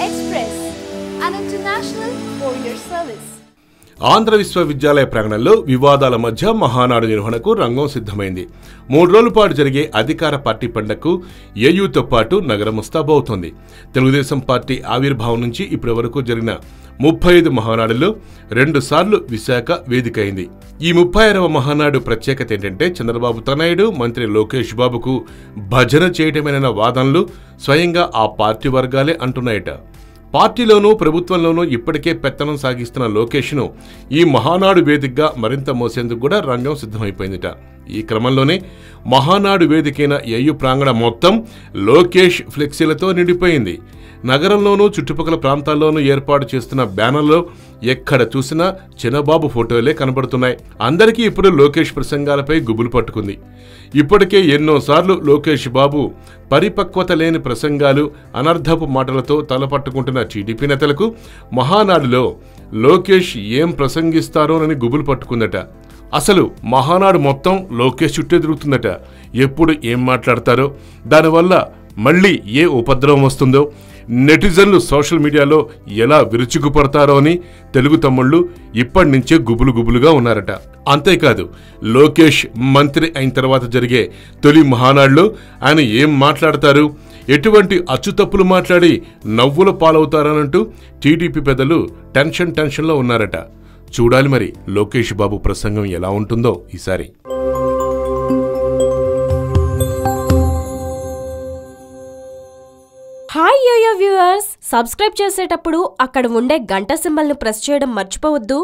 Express, an international courier service. Andhra విశ్వవిద్యాలయ ప్రాంగణంలో వివాదాల మధ్య మహానాడు నిర్వహణకు రంగం సిద్ధమైంది. 3 రోజుల పాటు జరిగే అధికార పార్టీ పండగకు ఏయూతో పాటు నగరం ముస్తాబవుతోంది. తెలుగుదేశం పార్టీ ఆవిర్భావం నుంచి ఇప్పటి వరకు జరిగిన 35 మహానాడుల్లో 2 సార్లు విశాఖ వేదికైంది. ఈ 36వ మహానాడు ప్రత్యేకత ఏంటంటే చంద్రబాబు తనయుడు మంత్రి లోకేష్ బాబుకు భజన చేయటమేనన్న వాదనలు స్వయంగా ఆ పార్టీ వర్గాలే అంటున్నాయట. పార్టీలోనూ ప్రభుత్వంలోనూ ఇప్పటికే పెత్తనం సాగిస్తున్న లోకేష్ను ఈ మహానాడు వేదికగా మరింత మోసేందుకు కూడా రంగం సిద్ధమైపోయిందిట. ఈ క్రమంలోనే మహానాడు వేదికైన ఏయూ ప్రాంగణం మొత్తం లోకేష్ ఫ్లెక్సీలతో నిండిపోయింది. నగరంలోనూ చుట్టుపక్కల ప్రాంతాల్లోనూ ఏర్పాటు చేస్తున్న బ్యానర్లో ఎక్కడ చూసినా చిన్నబాబు ఫోటోలే కనబడుతున్నాయి. అందరికీ ఇప్పుడు లోకేష్ ప్రసంగాలపై గుబులు పట్టుకుంది. ఇప్పటికే ఎన్నోసార్లు లోకేష్ బాబు పరిపక్వత లేని ప్రసంగాలు, అనర్ధపు మాటలతో తలపట్టుకుంటున్న టీడీపీ నేతలకు మహానాడులో లోకేష్ ఏం ప్రసంగిస్తారోనని గుబులు పట్టుకుందట. అసలు మహానాడు మొత్తం లోకేష్ చుట్టే తిరుగుతుందట. ఎప్పుడు ఏం మాట్లాడతారో, దానివల్ల మళ్ళీ ఏ ఉపద్రవం వస్తుందో, నెటిజన్లు సోషల్ మీడియాలో ఎలా విరుచుకుపడతారో అని తెలుగు తమ్ముళ్లు ఇప్పటి నుంచే గుబులుగా ఉన్నారట. అంతేకాదు, లోకేష్ మంత్రి అయిన తర్వాత జరిగే తొలి మహానాడులో ఆయన ఏం మాట్లాడతారు, ఎటువంటి అచ్చుతప్పులు మాట్లాడి నవ్వుల పాలవుతారనంటూ టీడీపీ పెద్దలు టెన్షన్లో ఉన్నారట. చూడాలి మరి లోకేష్ బాబు ప్రసంగం ఎలా ఉంటుందో ఈసారి. హాయ్ యోయో వ్యూవర్స్, సబ్స్క్రైబ్ చేసేటప్పుడు అక్కడ ఉండే గంట సింబల్ను ప్రెస్ చేయడం మర్చిపోవద్దు.